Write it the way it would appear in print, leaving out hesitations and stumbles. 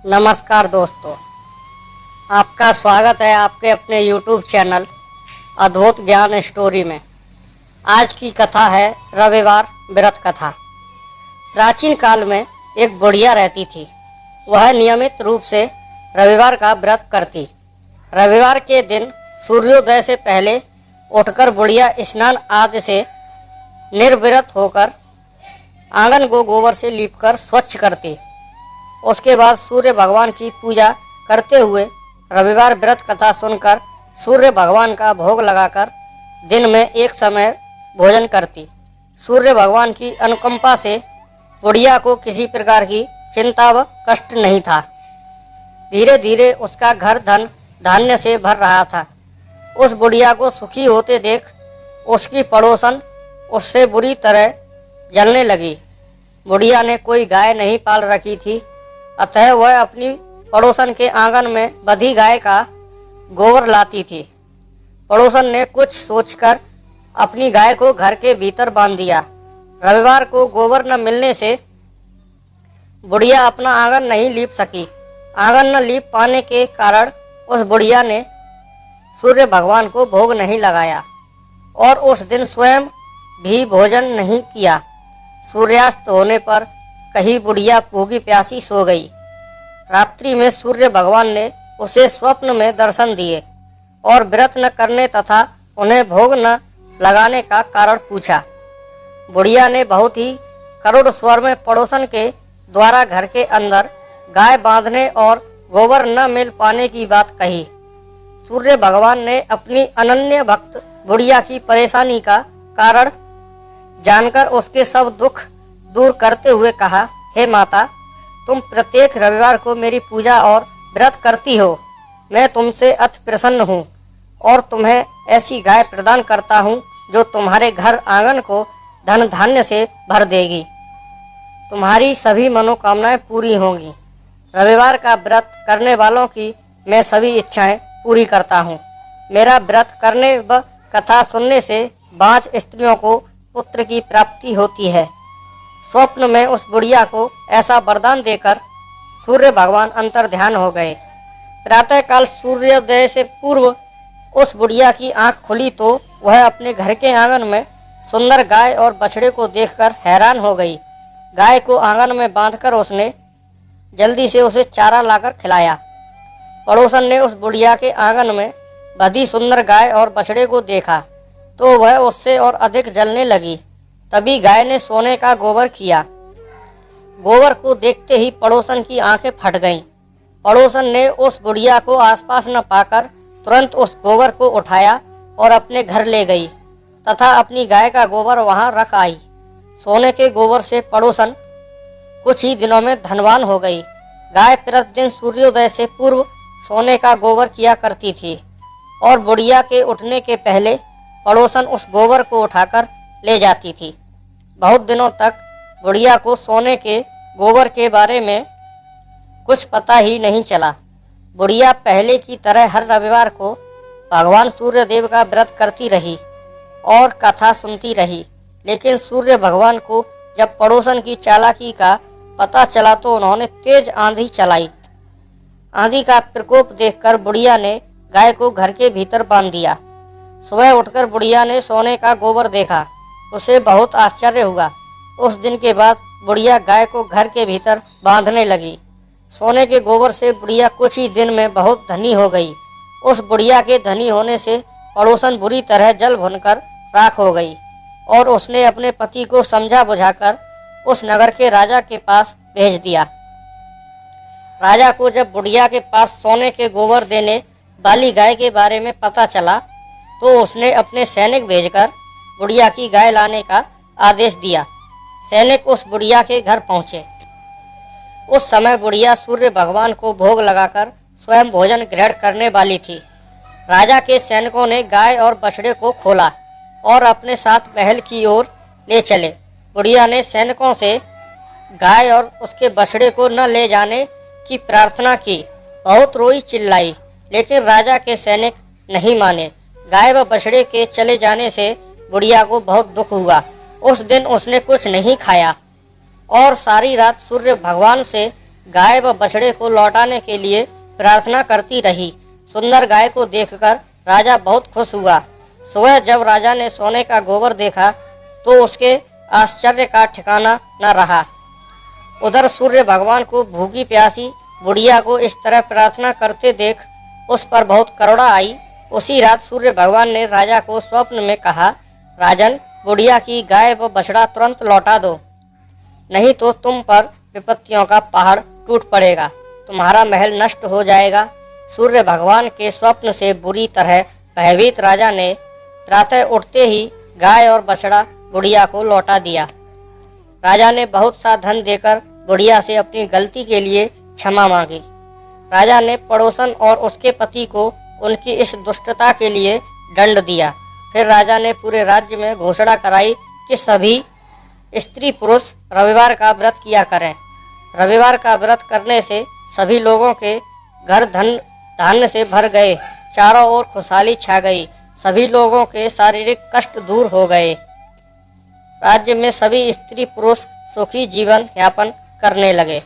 नमस्कार दोस्तों, आपका स्वागत है आपके अपने YouTube चैनल अद्भुत ज्ञान स्टोरी में। आज की कथा है रविवार व्रत कथा। प्राचीन काल में एक बुढ़िया रहती थी। वह नियमित रूप से रविवार का व्रत करती। रविवार के दिन सूर्योदय से पहले उठकर बुढ़िया स्नान आदि से निर्वृत होकर आंगन को गोबर से लीपकर स्वच्छ करती। उसके बाद सूर्य भगवान की पूजा करते हुए रविवार व्रत कथा सुनकर सूर्य भगवान का भोग लगाकर दिन में एक समय भोजन करती। सूर्य भगवान की अनुकंपा से बुढ़िया को किसी प्रकार की चिंता व कष्ट नहीं था। धीरे धीरे उसका घर धन धान्य से भर रहा था। उस बुढ़िया को सुखी होते देख उसकी पड़ोसन उससे बुरी तरह जलने लगी। बुढ़िया ने कोई गाय नहीं पाल रखी थी, अतः वह अपनी पड़ोसन के आंगन में बंधी गाय का गोबर लाती थी। पड़ोसन ने कुछ सोचकर अपनी गाय को घर के भीतर बांध दिया। रविवार को गोबर न मिलने से बुढ़िया अपना आंगन नहीं लीप सकी। आंगन न लीप पाने के कारण उस बुढ़िया ने सूर्य भगवान को भोग नहीं लगाया और उस दिन स्वयं भी भोजन नहीं किया। सूर्यास्त होने पर कहीं बुढ़िया भूखी प्यासी सो गई। रात्रि में सूर्य भगवान ने उसे स्वप्न में दर्शन दिए और व्रत न करने तथा उन्हें भोग न लगाने का कारण पूछा। बुढ़िया ने बहुत ही करुण स्वर में पड़ोसन के द्वारा घर के अंदर गाय बांधने और गोबर न मिल पाने की बात कही। सूर्य भगवान ने अपनी अनन्य भक्त बुढ़िया की परेशानी का कारण जानकर उसके सब दुख दूर करते हुए कहा, हे माता, तुम प्रत्येक रविवार को मेरी पूजा और व्रत करती हो। मैं तुमसे अति प्रसन्न हूँ और तुम्हें ऐसी गाय प्रदान करता हूँ जो तुम्हारे घर आंगन को धन धान्य से भर देगी। तुम्हारी सभी मनोकामनाएं पूरी होंगी। रविवार का व्रत करने वालों की मैं सभी इच्छाएं पूरी करता हूँ। मेरा व्रत करने व कथा सुनने से 5 स्त्रियों को पुत्र की प्राप्ति होती है। स्वप्न में उस बुढ़िया को ऐसा वरदान देकर सूर्य भगवान अंतर ध्यान हो गए। प्रातःकाल सूर्योदय से पूर्व उस बुढ़िया की आंख खुली तो वह अपने घर के आंगन में सुंदर गाय और बछड़े को देखकर हैरान हो गई। गाय को आंगन में बांधकर उसने जल्दी से उसे चारा लाकर खिलाया। पड़ोसन ने उस बुढ़िया के आंगन में बंधी सुंदर गाय और बछड़े को देखा तो वह उससे और अधिक जलने लगी। तभी गाय ने सोने का गोबर किया। गोबर को देखते ही पड़ोसन की आंखें फट गईं। पड़ोसन ने उस बुढ़िया को आसपास न पाकर तुरंत उस गोबर को उठाया और अपने घर ले गई तथा अपनी गाय का गोबर वहां रख आई। सोने के गोबर से पड़ोसन कुछ ही दिनों में धनवान हो गई। गाय प्रतिदिन सूर्योदय से पूर्व सोने का गोबर किया करती थी और बुढ़िया के उठने के पहले पड़ोसन उस गोबर को उठाकर ले जाती थी। बहुत दिनों तक बुढ़िया को सोने के गोबर के बारे में कुछ पता ही नहीं चला। बुढ़िया पहले की तरह हर रविवार को भगवान सूर्य देव का व्रत करती रही और कथा सुनती रही। लेकिन सूर्य भगवान को जब पड़ोसन की चालाकी का पता चला तो उन्होंने तेज आंधी चलाई। आंधी का प्रकोप देखकर बुढ़िया ने गाय को घर के भीतर बांध दिया। सुबह उठकर बुढ़िया ने सोने का गोबर देखा। उसे बहुत आश्चर्य हुआ। उस दिन के बाद बुढ़िया गाय को घर के भीतर बांधने लगी। सोने के गोबर से बुढ़िया कुछ ही दिन में बहुत धनी हो गई। उस बुढ़िया के धनी होने से पड़ोसन बुरी तरह जल भुनकर राख हो गई और उसने अपने पति को समझा बुझाकर उस नगर के राजा के पास भेज दिया। राजा को जब बुढ़िया के पास सोने के गोबर देने वाली गाय के बारे में पता चला तो उसने अपने सैनिक भेजकर बुढ़िया की गाय लाने का आदेश दिया। सैनिक उस बुढ़िया के घर पहुंचे। उस समय बुढ़िया सूर्य भगवान को भोग लगाकर स्वयं भोजन ग्रहण करने वाली थी। राजा के सैनिकों ने गाय और बछड़े को खोला और अपने साथ महल की ओर ले चले। बुढ़िया ने सैनिकों से गाय और उसके बछड़े को न ले जाने की प्रार्थना की। बहुत रोई चिल्लाई, लेकिन राजा के सैनिक नहीं माने। गाय व बछड़े के चले जाने से बुढ़िया को बहुत दुख हुआ। उस दिन उसने कुछ नहीं खाया और सारी रात सूर्य भगवान से गाय व बछड़े को लौटाने के लिए प्रार्थना करती रही। सुंदर गाय को देखकर राजा बहुत खुश हुआ। सुबह जब राजा ने सोने का गोबर देखा तो उसके आश्चर्य का ठिकाना न रहा। उधर सूर्य भगवान को भूखी प्यासी बुढ़िया को इस तरह प्रार्थना करते देख उस पर बहुत करुणा आई। उसी रात सूर्य भगवान ने राजा को स्वप्न में कहा, राजन, बुढ़िया की गाय व बछड़ा तुरंत लौटा दो, नहीं तो तुम पर विपत्तियों का पहाड़ टूट पड़ेगा, तुम्हारा महल नष्ट हो जाएगा। सूर्य भगवान के स्वप्न से बुरी तरह भयभीत राजा ने प्रातः उठते ही गाय और बछड़ा बुढ़िया को लौटा दिया। राजा ने बहुत सा धन देकर बुढ़िया से अपनी गलती के लिए क्षमा मांगी। राजा ने पड़ोसन और उसके पति को उनकी इस दुष्टता के लिए दंड दिया। फिर राजा ने पूरे राज्य में घोषणा कराई कि सभी स्त्री पुरुष रविवार का व्रत किया करें। रविवार का व्रत करने से सभी लोगों के घर धन धान्य से भर गए, चारों ओर खुशहाली छा गई, सभी लोगों के शारीरिक कष्ट दूर हो गए। राज्य में सभी स्त्री पुरुष सुखी जीवन यापन करने लगे।